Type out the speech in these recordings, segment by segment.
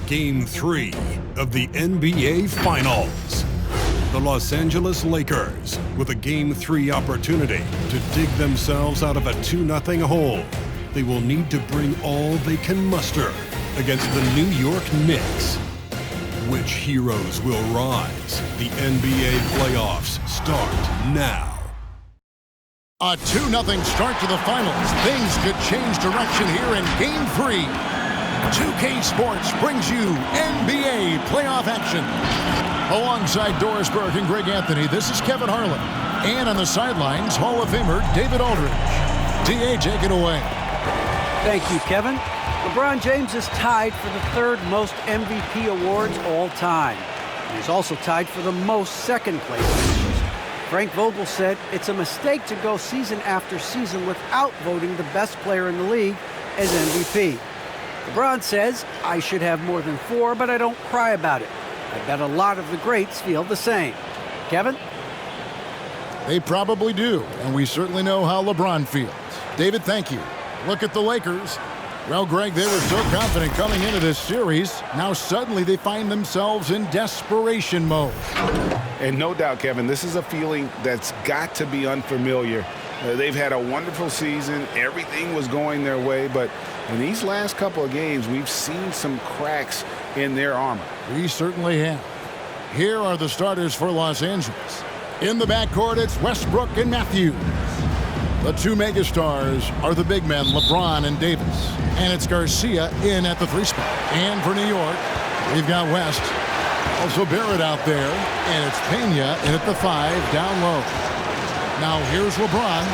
Game 3 of the NBA Finals. The Los Angeles Lakers with a Game 3 opportunity to dig themselves out of a 2-0 hole. They will need to bring all they can muster against the New York Knicks. Which heroes will rise? The NBA playoffs start now. A 2-0 start to the finals. Things could change direction here in Game 3. 2K Sports brings you NBA playoff action. Alongside Doris Burke and Greg Anthony, this is Kevin Harlan. And on the sidelines, Hall of Famer David Aldridge. D.A., take it away. Thank you, Kevin. LeBron James is tied for the third most MVP awards all time. He's also tied for the most second-place finishes. Frank Vogel said it's a mistake to go season after season without voting the best player in the league as MVP. LeBron says, I should have more than 4, but I don't cry about it. I bet a lot of the greats feel the same. Kevin? They probably do, and we certainly know how LeBron feels. David, thank you. Look at the Lakers. Well, Greg, they were so confident coming into this series. Now suddenly they find themselves in desperation mode. And no doubt, Kevin, this is a feeling that's got to be unfamiliar. They've had a wonderful season. Everything was going their way, but in these last couple of games, we've seen some cracks in their armor. We certainly have. Here are the starters for Los Angeles. In the backcourt, it's Westbrook and Matthews. The two megastars are the big men, LeBron and Davis. And it's Garcia in at the 3 spot. And for New York, we've got West. Also Barrett out there. And it's Pena in at the 5, down low. Now here's LeBron.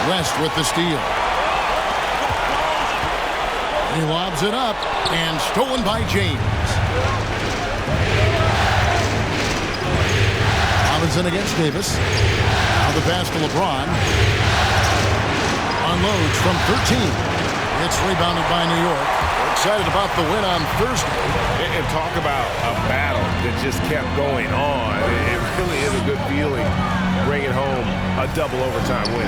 West with the steal. He lobs it up, and stolen by James. Robinson against Davis. Now the pass to LeBron. Unloads from 13. It's rebounded by New York. We're excited about the win on Thursday. And talk about a battle that just kept going on. It really is a good feeling bringing home a double overtime win.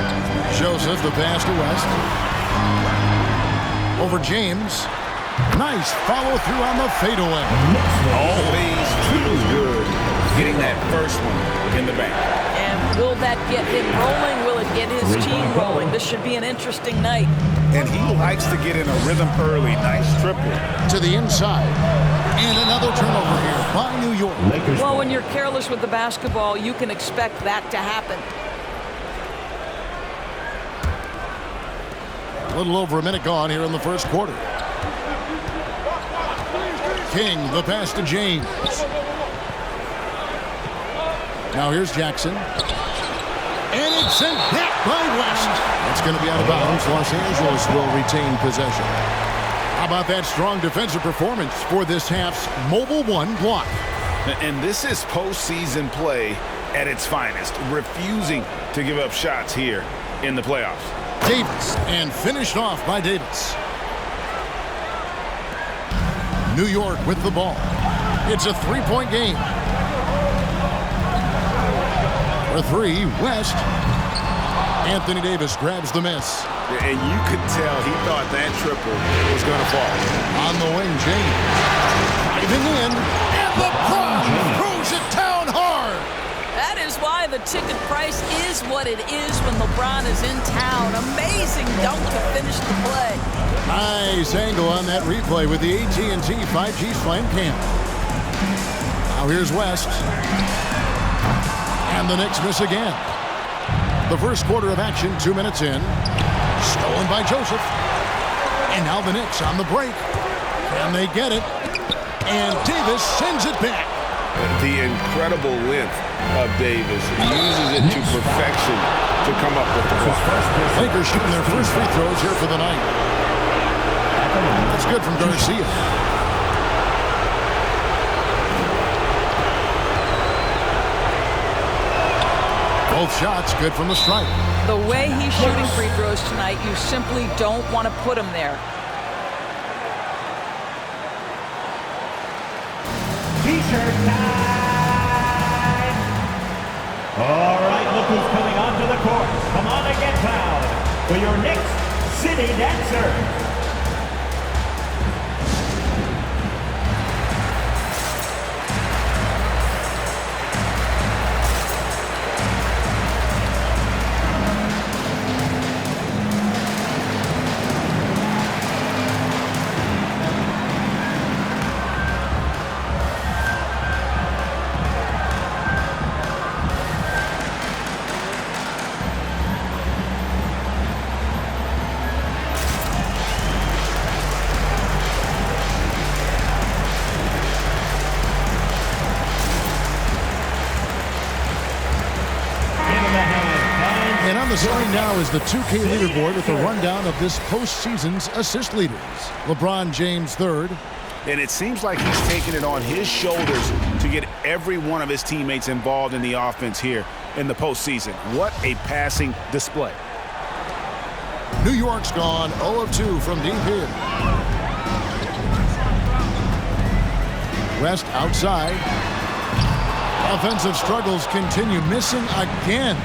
Joesph the pass to West. Over James. Nice follow through on the fadeaway. Always feels good getting that first one in the bank. And will that get him rolling? Will it get his team rolling? This should be an interesting night. And he likes to get in a rhythm early. Nice triple. To the inside. And another turnover here by New York. Well, when you're careless with the basketball, you can expect that to happen. A little over a minute gone here in the first quarter. King, the pass to James. Now here's Jackson. And it's sent back by West. It's going to be out of bounds. Los Angeles will retain possession. How about that strong defensive performance for this half's Mobile One block? And this is postseason play at its finest, refusing to give up shots here in the playoffs. Davis, and finished off by Davis. New York with the ball. It's a 3-point game. For 3, West. Anthony Davis grabs the miss. And you could tell he thought that triple was going to fall. On the wing, James. Driving in. And LeBron throws it down hard. That is why the ticket price is what it is when LeBron is in town. Amazing dunk to finish the play. Nice angle on that replay with the AT&T 5G Slam Cam. Now here's West. And the Knicks miss again. The first quarter of action, 2 minutes in. Stolen by Joesph. And now the Knicks on the break. Can they get it? And Davis sends it back. The incredible length of Davis uses it to perfection to come up with the ball. Lakers shooting their first free throws here for the night. That's good from Garcia. Both shots good from the stripe. The way he's shooting free throws tonight, you simply don't want to put him there. T-shirt time! All right, look who's coming onto the court. Come on and get proud for your Knicks City Dancer. the screen now is the 2K leaderboard with a rundown of this postseason's assist leaders. LeBron James third. And it seems like he's taking it on his shoulders to get every one of his teammates involved in the offense here in the postseason. What a passing display. New York's gone 0 of 2 from deep here. West outside. Offensive struggles continue, missing again.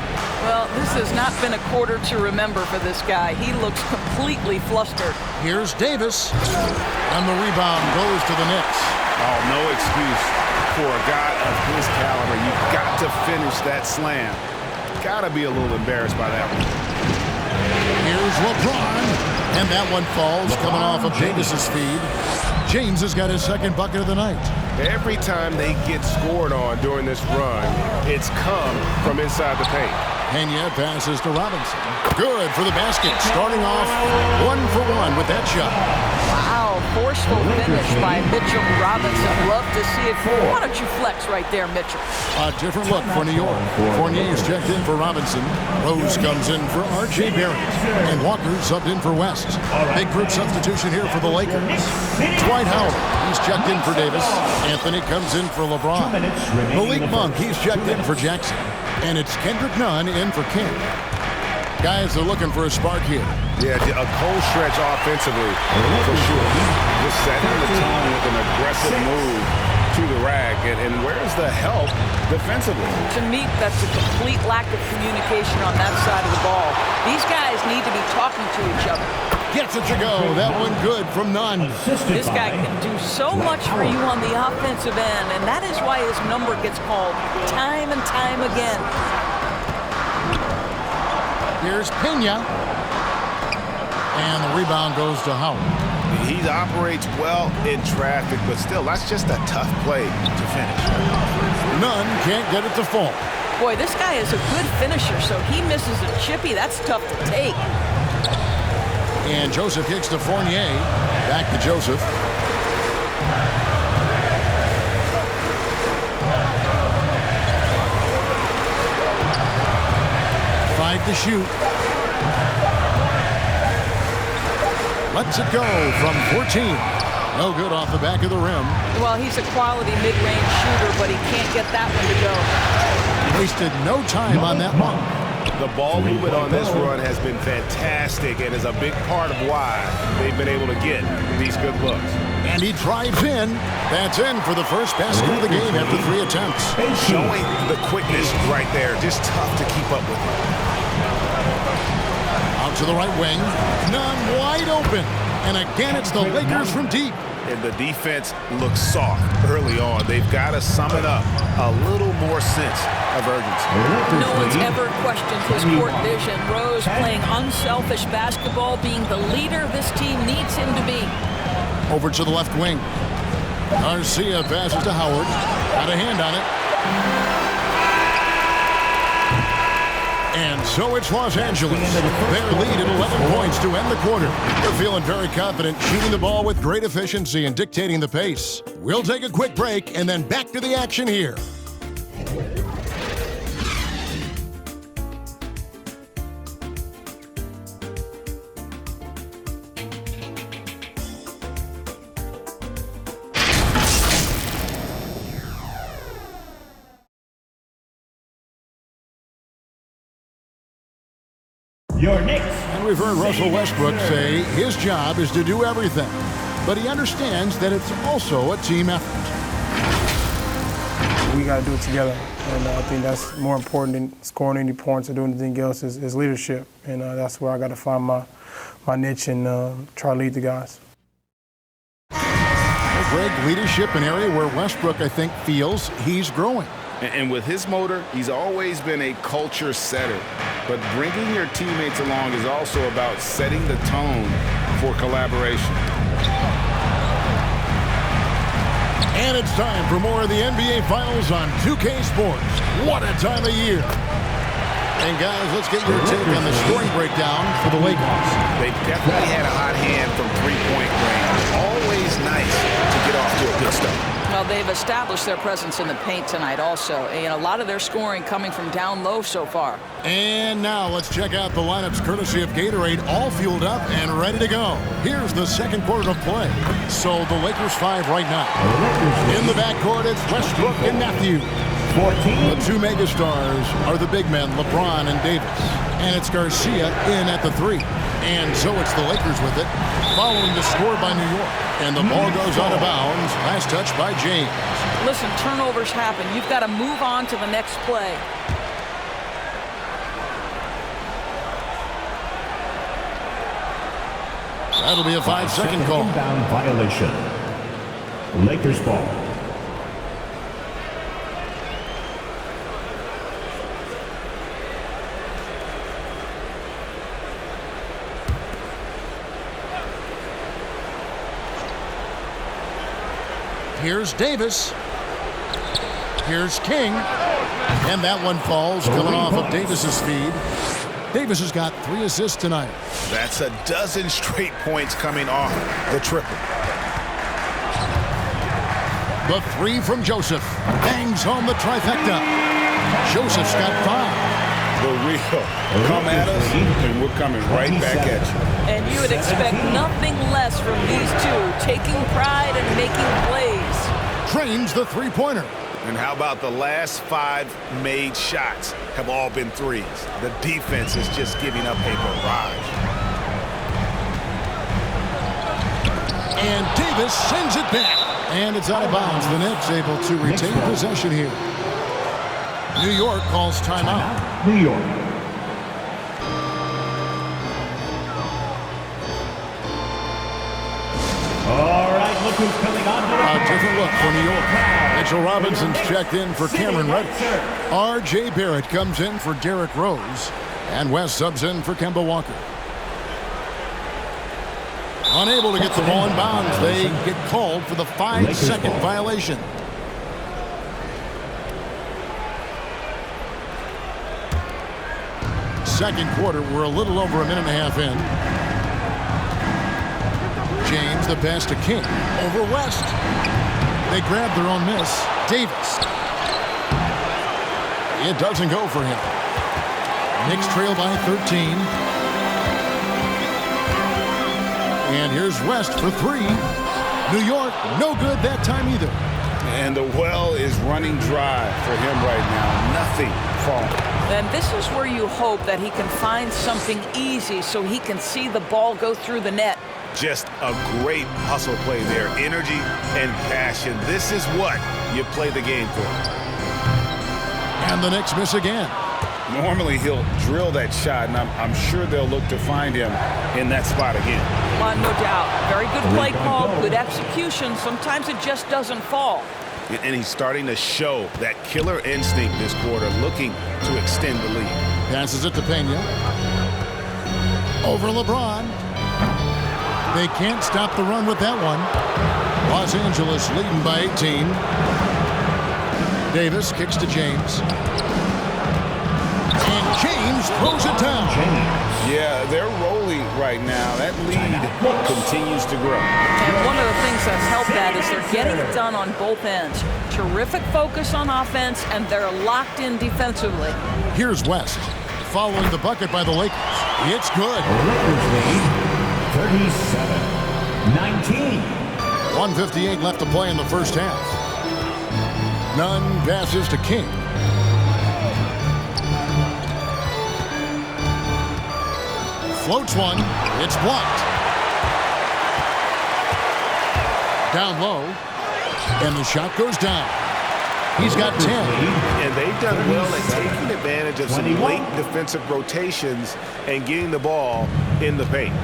Well, this has not been a quarter to remember for this guy. He looks completely flustered. Here's Davis. And the rebound goes to the Knicks. Oh, no excuse for a guy of his caliber. You've got to finish that slam. Got to be a little embarrassed by that one. Here's LeBron. And that one falls, coming off of Davis's feed. James has got his second bucket of the night. Every time they get scored on during this run, it's come from inside the paint. Pena passes to Robinson. Good for the basket. Starting off 1 for 1 with that shot. Wow, forceful finish by Mitchell Robinson. Love to see it. Why don't you flex right there, Mitchell? A different look for New York. Fournier's checked in for Robinson. Rose comes in for R.J. Barrett. And Walker subbed in for West. Big group substitution here for the Lakers. Dwight Howard, he's checked in for Davis. Anthony comes in for LeBron. Malik Monk, he's checked in for Jackson. And it's Kendrick Nunn in for King. Guys are looking for a spark here. Yeah, a cold stretch offensively, for sure. Just setting the tone with an aggressive move to the rack. And where's the help defensively? To me, that's a complete lack of communication on that side of the ball. These guys need to be talking to each other. Gets it to go. That one good from Nunn. This guy can do so much for you on the offensive end, and that is why his number gets called time and time again. Here's Pena. And the rebound goes to Howard. He operates well in traffic, but still, that's just a tough play to finish. Nunn can't get it to fall. Boy, this guy is a good finisher, so he misses a chippy. That's tough to take. And Joesph kicks to Fournier. Back to Joesph. Five to shoot. Lets it go from 14. No good off the back of the rim. Well, he's a quality mid-range shooter, but he can't get that one to go. Wasted no time on that one. The ball movement on this run has been fantastic and is a big part of why they've been able to get these good looks. And he drives in. That's in for the first basket of the game after 3 attempts. Showing the quickness right there. Just tough to keep up with him. Out to the right wing. Nunn wide open. And again, it's the Lakers from deep. And the defense looks soft early on. They've got to sum it up. A little more sense of urgency. No one's ever questioned his court vision. Rose playing unselfish basketball, being the leader this team needs him to be. Over to the left wing. Garcia passes to Howard. Got a hand on it. And so it's Los Angeles. Their lead at 11 points to end the quarter. They're feeling very confident, shooting the ball with great efficiency and dictating the pace. We'll take a quick break and then back to the action here. Your Knicks. And we've heard Russell Westbrook say his job is to do everything, but he understands that it's also a team effort. We got to do it together, and I think that's more important than scoring any points or doing anything else is leadership, and that's where I got to find my niche and try to lead the guys. Well, Greg, leadership, an area where Westbrook, I think, feels he's growing. And with his motor, he's always been a culture setter. But bringing your teammates along is also about setting the tone for collaboration. And it's time for more of the NBA Finals on 2K Sports. What a time of year. And guys, let's get your take on the scoring breakdown for the Lakers. They definitely had a hot hand from three-point range. Always nice to get off to a good start. Well, they've established their presence in the paint tonight also. And a lot of their scoring coming from down low so far. And now let's check out the lineups courtesy of Gatorade, all fueled up and ready to go. Here's the second quarter of play. So the Lakers 5 right now. In the backcourt, it's Westbrook and Matthews. 14. The two megastars are the big men, LeBron and Davis. And it's Garcia in at the 3. And so it's the Lakers with it, following the score by New York. And the ball goes out of bounds. Last touch by James. Listen, turnovers happen. You've got to move on to the next play. That'll be a 5-second call. Inbound violation. Lakers ball. Here's Davis. Here's King. And that one falls, coming off of Davis's feed. Davis has got 3 assists tonight. That's a dozen straight points coming off the triple. The 3 from Joesph. Bangs home the trifecta. Joseph's got 5. The real. Come at us, and we're coming right back at you. And you would expect nothing less from these two, taking pride and making plays. Trains the three-pointer. And how about the last 5 made shots have all been threes? The defense is just giving up a barrage. And Davis sends it back. And it's out of bounds. The Knicks able to retain possession here. New York calls timeout. New York. All right, look who's coming on. A different look for New York. Mitchell Robinson's checked in for Cameron Reddish. R.J. Barrett comes in for Derrick Rose. And West subs in for Kemba Walker. Unable to get the ball in bounds. They get called for the 5-second violation. Second quarter, we're a little over a minute and a half in. James, the pass to King. Over West. They grab their own miss. Davis. It doesn't go for him. Knicks trail by 13. And here's West for 3. New York, no good that time either. And the well is running dry for him right now. Nothing falling. And this is where you hope that he can find something easy so he can see the ball go through the net. Just a great hustle play there. Energy and passion. This is what you play the game for. And the Knicks miss again. Normally he'll drill that shot, and I'm sure they'll look to find him in that spot again. No doubt. Very good play call, good execution. Sometimes it just doesn't fall. And he's starting to show that killer instinct this quarter, looking to extend the lead. Passes it to Pena. Over LeBron. They can't stop the run with that one. Los Angeles leading by 18. Davis kicks to James. And James throws it down. Yeah, they're rolling right now. That lead continues to grow. And one of the things that's helped that is they're getting it done on both ends. Terrific focus on offense, and they're locked in defensively. Here's West, following the bucket by the Lakers. It's good. Lakers lead 37-19. 1:58 left to play in the first half. Nunn passes to King. Floats one. It's blocked. Down low. And the shot goes down. He's got 10. And they've done well at taking advantage of some late defensive rotations and getting the ball in the paint.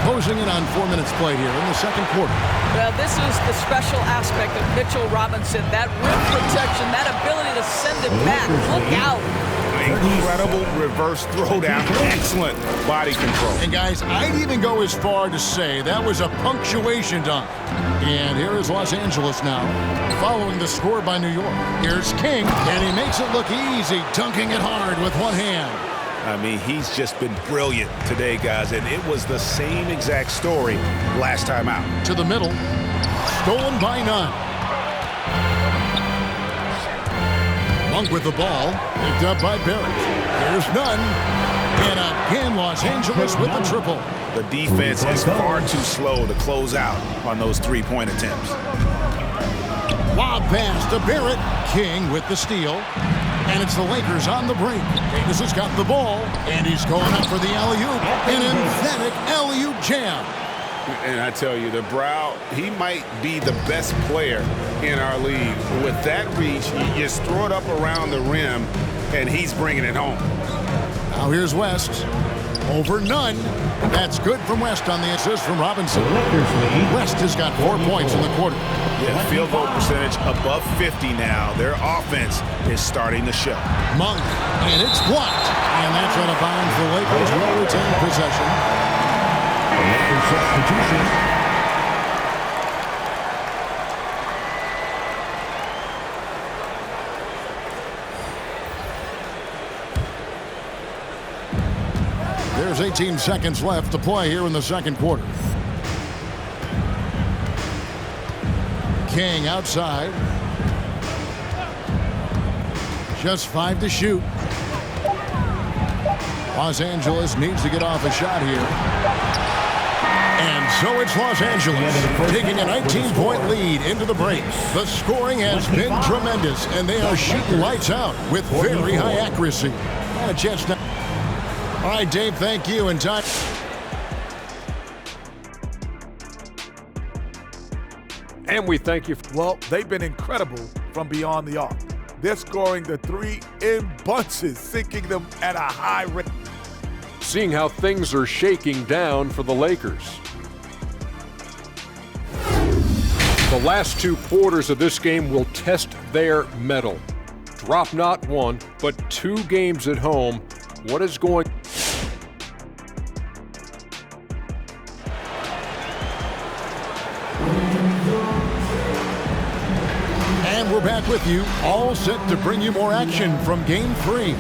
Closing in on 4 minutes played here in the second quarter. Well, this is the special aspect of Mitchell Robinson. That rim protection, that ability to send it back. Look out. Incredible reverse throwdown. Excellent body control. And guys, I'd even go as far to say that was a punctuation dunk. And here is Los Angeles now, following the score by New York. Here's King, and he makes it look easy, dunking it hard with one hand. I mean, he's just been brilliant today, guys, and it was the same exact story last time out. To the middle. Stolen by none. Monk with the ball. Picked up by Barrett. Here's none. And again, Los Angeles with the triple. The defense is far too slow to close out on those three-point attempts. Lob pass to Barrett. King with the steal. And it's the Lakers on the break. Davis has got the ball. And he's going up for the alley-oop. An emphatic alley-oop jam. And I tell you, the Brow, he might be the best player in our league. With that reach, you just throw it up around the rim, and he's bringing it home. Now here's West. Over none. That's good from West on the assist from Robinson. West has got 4 points in the quarter. Yeah, field goal percentage above 50 now. Their offense is starting to show. Monk, and it's blocked. And that's out of bounds. The Lakers will retain possession. Lakers substitution. There's 18 seconds left to play here in the second quarter. King outside. Just 5 to shoot. Los Angeles needs to get off a shot here. And so it's Los Angeles taking a 19-point lead into the break. The scoring has been tremendous, and they are shooting lights out with very high accuracy. And a chance now. All right, Dave, thank you. And time. And we thank you. Well, they've been incredible from beyond the arc. They're scoring the three in bunches, sinking them at a high rate. Seeing how things are shaking down for the Lakers. The last 2 quarters of this game will test their mettle. Drop not 1, but 2 games at home. What is going... And we're back with you, all set to bring you more action from Game 3.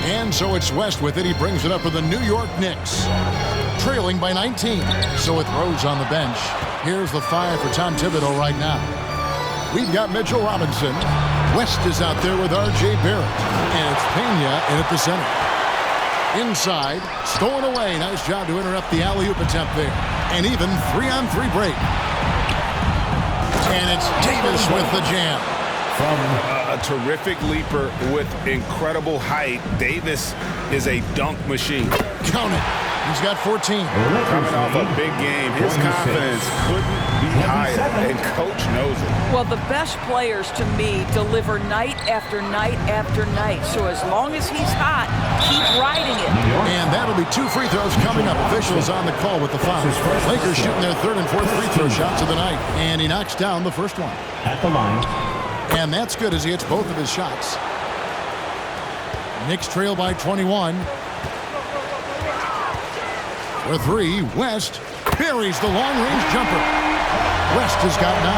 And so it's West with it. He brings it up for the New York Knicks. Trailing by 19. So with Rose on the bench, here's the 5 for Tom Thibodeau right now. We've got Mitchell Robinson. West is out there with R.J. Barrett. And it's Pena in at the center. Inside, stolen away. Nice job to interrupt the alley-oop attempt there. And even 3-on-3 break. And it's Davis with the jam. From a terrific leaper with incredible height, Davis is a dunk machine. Count it. He's got 14. Coming off a big game, his confidence couldn't be higher, and Coach knows it. Well, the best players, to me, deliver night after night after night. So as long as he's hot, keep riding it. And that'll be 2 free throws coming up. Officials on the call with the foul. Lakers shooting their 3rd and 4th free throw shots of the night. And he knocks down the first one. At the line. And that's good as he hits both of his shots. Knicks trail by 21. For 3, West buries the long-range jumper. West has got 9.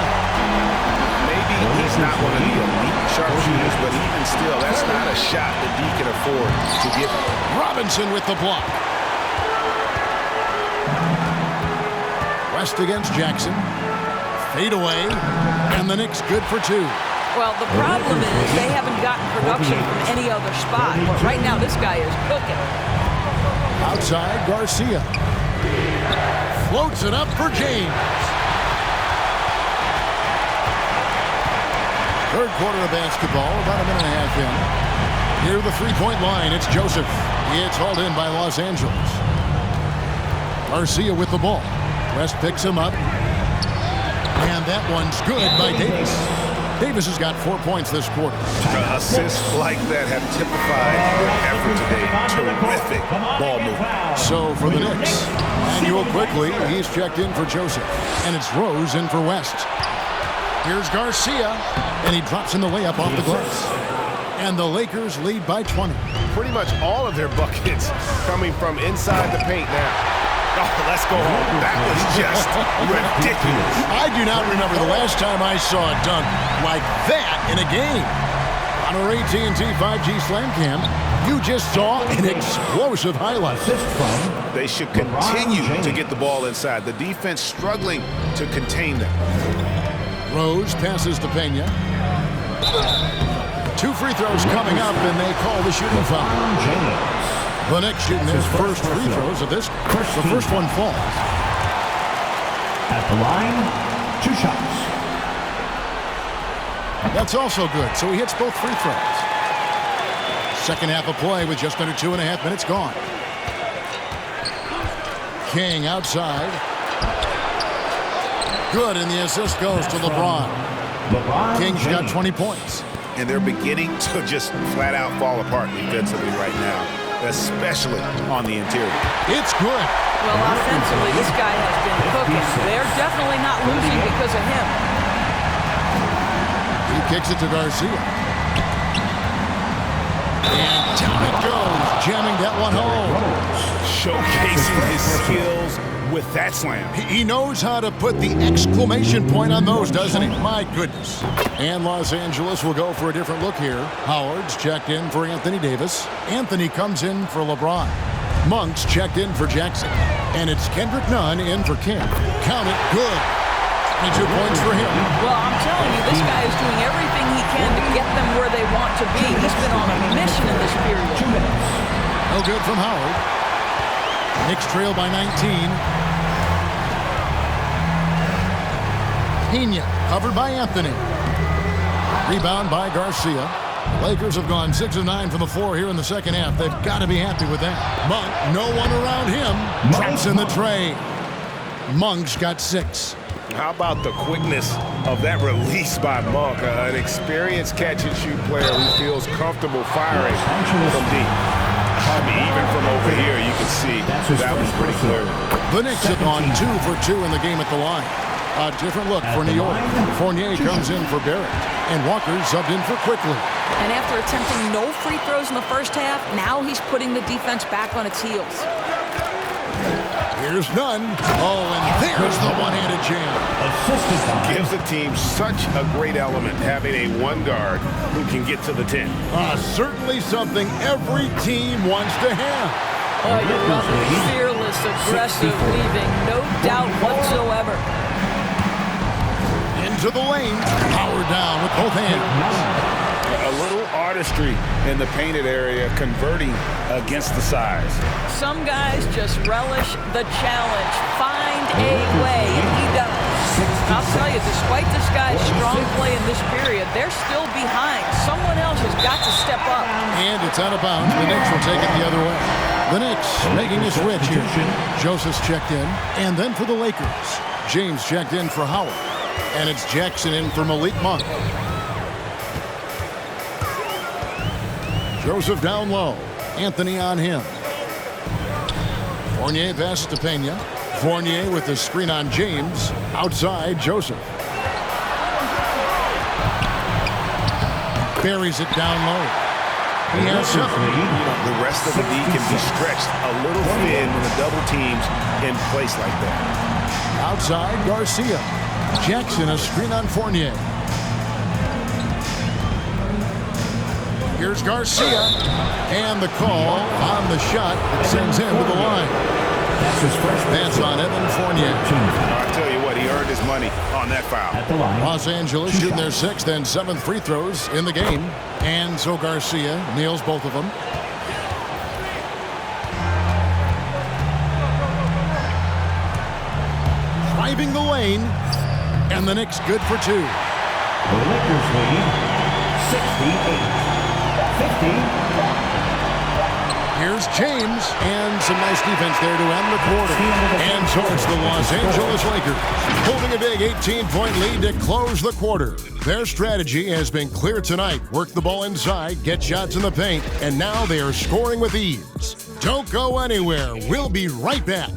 Maybe he's not one of the elite sharpshooters, but even still, that's not a shot that D can afford to give. Robinson with the block. West against Jackson. Fade away. And the Knicks good for 2. Well, the problem is they haven't gotten production from any other spot. But right now, this guy is cooking. Outside, Garcia. Floats it up for James. Third quarter of basketball, about a minute and a half in. Near the three-point line, it's Joesph. It's hauled in by Los Angeles. Garcia with the ball. West picks him up. And that one's good by Davis. Davis has got 4 points this quarter. Assists like that have typified their effort today. Terrific ball movement. So for the Knicks, Manuel quickly, he's checked in for Joesph. And it's Rose in for West. Here's Garcia, and he drops in the layup off the glass. And the Lakers lead by 20. Pretty much all of their buckets coming from inside the paint now. Oh, let's go home. That was just ridiculous. I do not remember the last time I saw a dunk like that in a game. On our AT&T 5G Slam Cam, you just saw an explosive highlight. They should continue to get the ball inside. The defense struggling to contain them. Rose passes to Pena. 2 free throws coming up, and they call the shooting foul. The Knicks shooting his first free throws of this. The first one falls. At the line, 2 shots. That's also good, so he hits both free throws. Second half of play with just under 2.5 minutes gone. King outside. Good, and the assist goes to LeBron. King's got 20 points. And they're beginning to just flat out fall apart defensively right now, especially on the interior. It's good. Well, offensively, this guy has been cooking. They're definitely not losing because of him. He kicks it to Garcia. And down it goes, jamming that one home. Showcasing his skills with that slam. He knows how to put the exclamation point on those, doesn't he? My goodness. And Los Angeles will go for a different look here. Howard's checked in for Anthony Davis. Anthony comes in for LeBron. Monk's checked in for Jackson. And it's Kendrick Nunn in for King. Count it, good. 22 points for him. Well, I'm telling you, this guy is doing everything he can to get them where they want to be. He's been on a mission in this period. 2 minutes. No good from Howard. Knicks trail by 19. Pena covered by Anthony. Rebound by Garcia. Lakers have gone 6 of 9 from the floor here in the second half. They've got to be happy with that. Monk, no one around him. Traps in the tray. Monk's got 6. How about the quickness of that release by Monk? An experienced catch-and-shoot player who feels comfortable firing from deep. I mean, even from over here, you can see that was pretty clear. The Knicks have gone 2 for 2 in the game at the line. A different look for New York. Fournier comes in for Barrett. And Walker subbed in for Quickly. And after attempting no free throws in the first half, now he's putting the defense back on its heels. Here's Nunn. Oh, and there's the one-handed jam. Gives the team such a great element having a one guard who can get to the 10. Certainly something every team wants to have. Oh, you love it. Fearless, aggressive, leaving, no doubt whatsoever. Into the lane. Power down with both hands. A little artistry in the painted area, converting against the size. Some guys just relish the challenge. Find a way, and he does. I'll tell you, despite this guy's strong play in this period, they're still behind. Someone else has got to step up. And it's out of bounds. The Knicks will take it the other way. The Knicks making a switch here. Joseph's checked in. And then for the Lakers, James checked in for Howard. And it's Jackson in for Malik Monk. Joesph down low. Anthony on him. Fournier passes to Pena. Fournier with the screen on James. Outside, Joesph. Buries it down low. He has 7. The rest of the league can be stretched a little thin when the double teams in place like that. Outside, Garcia. Jackson a screen on Fournier. Here's Garcia. And the call on the shot that sends him to the line. That's on Evan Fournier. I'll tell you what, he earned his money on that foul. Los Angeles shooting their 6th and 7th free throws in the game. And so Garcia nails both of them. Driving the lane. And the Knicks good for 2. The Lakers lead 68-50. Here's James, and some nice defense there to end the quarter. And so it's the Los Angeles Lakers holding a big 18-point lead to close the quarter. Their strategy has been clear tonight. Work the ball inside, get shots in the paint, and now they are scoring with ease. Don't go anywhere. We'll be right back.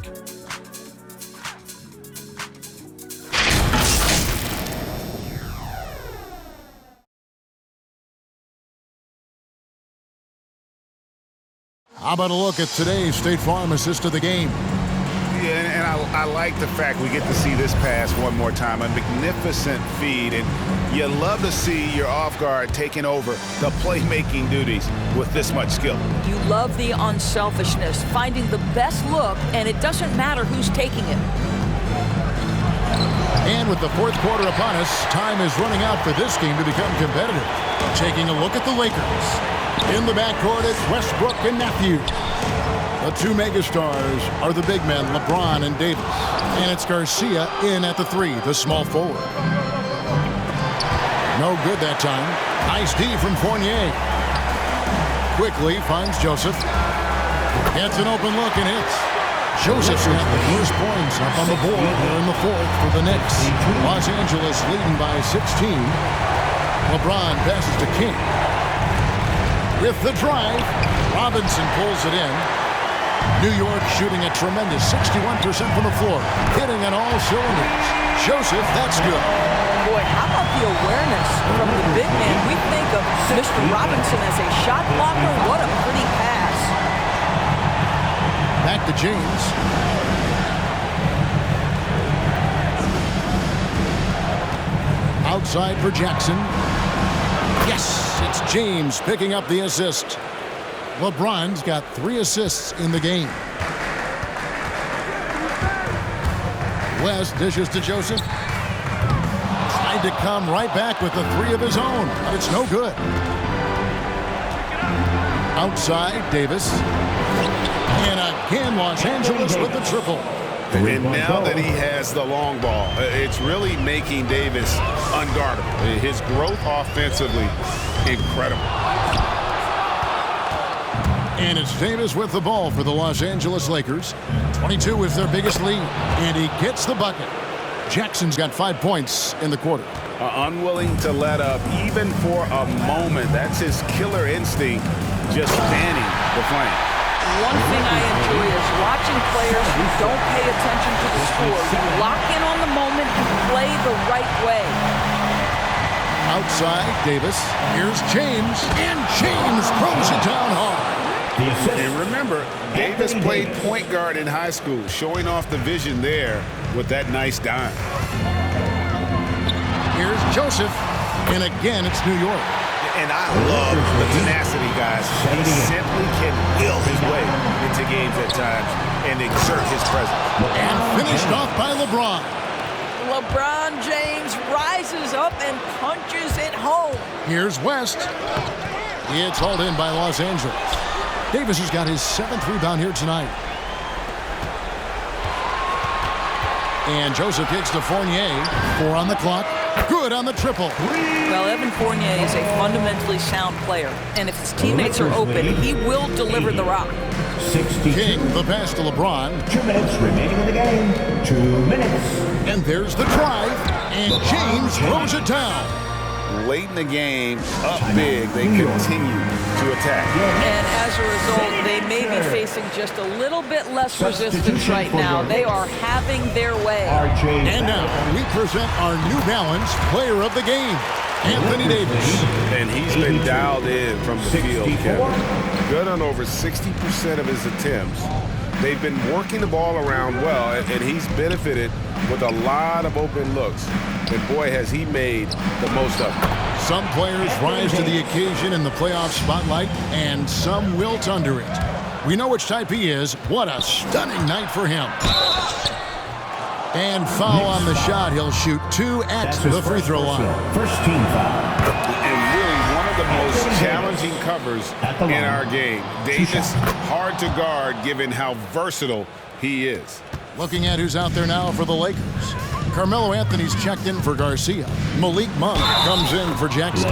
How about a look at today's State Farm assist of the game? Yeah, and I like the fact we get to see this pass one more time. A magnificent feed, and you love to see your off guard taking over the playmaking duties with this much skill. You love the unselfishness, finding the best look, and it doesn't matter who's taking it. And with the fourth quarter upon us, time is running out for this game to become competitive. Taking a look at the Lakers. In the backcourt, it's Westbrook and Matthews. The two megastars are the big men, LeBron and Davis. And it's Garcia in at the three, the small forward. No good that time. Nice D from Fournier. Quickly finds Joesph. Gets an open look and hits. Joseph's got the most points up on the board here in the fourth for the Knicks. Los Angeles leading by 16. LeBron passes to King. With the drive, Robinson pulls it in. New York shooting a tremendous 61% from the floor, hitting on all cylinders. Joesph, that's good. Boy, how about the awareness from the big man? We think of Mr. Robinson as a shot blocker. What a pretty pass. Back to James. Outside for Jackson. Yes, it's James picking up the assist. LeBron's got 3 assists in the game. West dishes to Joesph. Tried to come right back with the 3 of his own, but it's no good. Outside, Davis. And again, Los Angeles with the triple. And now that he has the long ball, it's really making Davis unguardable. His growth offensively, incredible. And it's Davis with the ball for the Los Angeles Lakers. 22 is their biggest lead, and he gets the bucket. Jackson's got 5 points in the quarter. Unwilling to let up even for a moment. That's his killer instinct, just fanning the flame. One thing I enjoy is watching players who don't pay attention to the score, who lock in on the moment and play the right way. Outside, Davis. Here's James, and James throws it down hard. And remember, Davis played point guard in high school, showing off the vision there with that nice dime. Here's Joesph, and again, it's New York. And I love the tenacity, guys. He simply can will his way into games at times and exert his presence. And finished off by LeBron. LeBron James rises up and punches it home. Here's West. It's hauled in by Los Angeles. Davis has got his 7th rebound here tonight. And Joesph kicks to Fournier. 4 on the clock. Good on the triple. Well, Evan Fournier is a fundamentally sound player, and if his teammates are open, he will deliver the rock. 62. King, the pass to LeBron. 2 minutes remaining in the game. 2 minutes. And there's the drive, and James throws it down. Late in the game, up big, they continue to attack. And as a result, they may be facing just a little bit less resistance right now. They are having their way. And now we present our New Balance player of the game, Anthony Davis. And he's been dialed in from the field, Kevin. Good on over 60% of his attempts. They've been working the ball around well, and he's benefited with a lot of open looks. And boy, has he made the most of it. Some players rise to the occasion in the playoff spotlight, and some wilt under it. We know which type he is. What a stunning night for him. And foul on the shot. He'll shoot 2 at the free throw line. First team foul. And really one of the most challenging covers in our game. Davis, hard to guard given how versatile he is. Looking at who's out there now for the Lakers. Carmelo Anthony's checked in for Garcia. Malik Monk comes in for Jackson.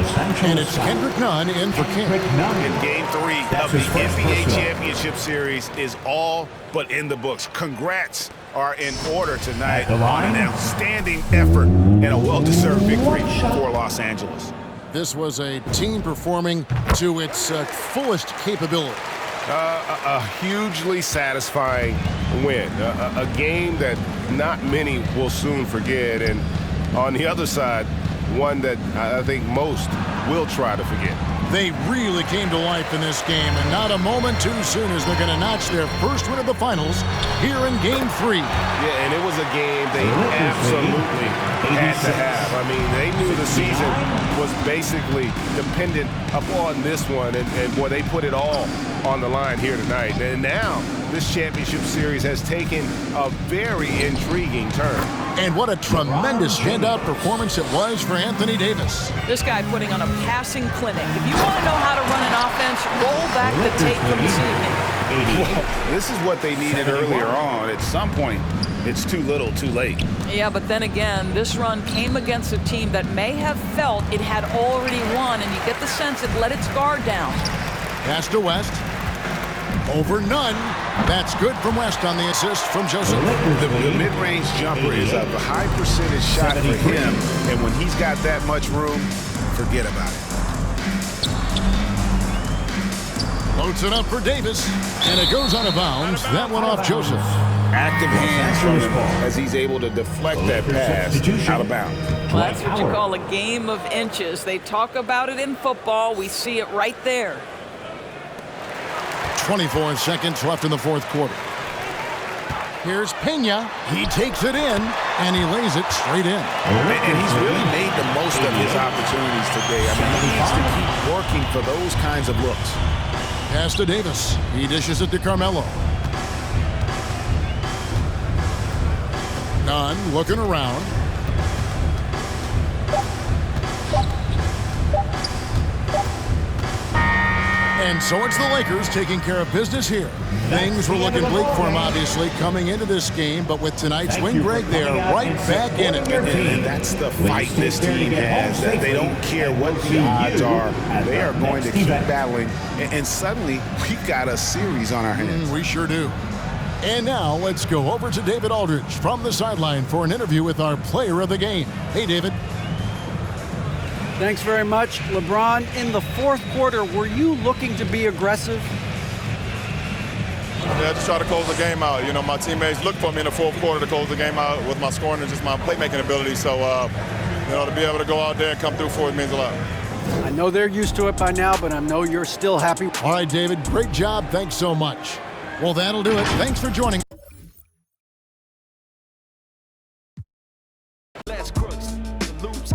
And it's Kendrick Nunn in for King. In Game 3 of the NBA Championship Series is all but in the books. Congrats are in order tonight on an outstanding effort and a well-deserved victory for Los Angeles. This was a team performing to its fullest capability. A hugely satisfying win. A game that not many will soon forget. And on the other side, one that I think most will try to forget. They really came to life in this game, and not a moment too soon as they're going to notch their first win of the finals here in Game 3. Yeah, and it was a game they absolutely had to have. I mean, they knew the season was basically dependent upon this one, and boy, they put it all on the line here tonight. And now this championship series has taken a very intriguing turn. And what a tremendous handout performance it was for Anthony Davis. This guy putting on a passing clinic. If you want to know how to run an offense, roll back the tape from this evening. Well, this is what they needed earlier on. At some point, it's too little, too late. Yeah, but then again, this run came against a team that may have felt it had already won, and you get the sense it let its guard down. Pass to West. Over none. That's good from West on the assist from Joesph. The mid-range jumper is a high percentage shot for him, and when he's got that much room, forget about it. Loads it up for Davis, and it goes out of bounds. That one off Joesph. Active hands from him as he's able to deflect that pass out of bounds. Well, that's what you call a game of inches. They talk about it in football. We see it right there. 24 seconds left in the fourth quarter. Here's Pena. He takes it in, and he lays it straight in. And he's really made the most of his opportunities today. I mean, he needs to keep working for those kinds of looks. Pass to Davis. He dishes it to Carmelo. Nunn looking around. And so it's the Lakers taking care of business here. Things were looking bleak for them, obviously, coming into this game, but with tonight's win, Greg, they are right back in it. And that's the fight this team has. That they don't care what the odds are. They are going to keep battling. And suddenly, we've got a series on our hands. We sure do. And now let's go over to David Aldridge from the sideline for an interview with our player of the game. Hey, David. Thanks very much. LeBron, in the fourth quarter, were you looking to be aggressive? Yeah, just try to close the game out. You know, my teammates looked for me in the fourth quarter to close the game out with my scoring and just my playmaking ability. So, you know, to be able to go out there and come through for it means a lot. I know they're used to it by now, but I know you're still happy. All right, David, great job. Thanks so much. Well, that'll do it. Thanks for joining. Let's crooks, the loops.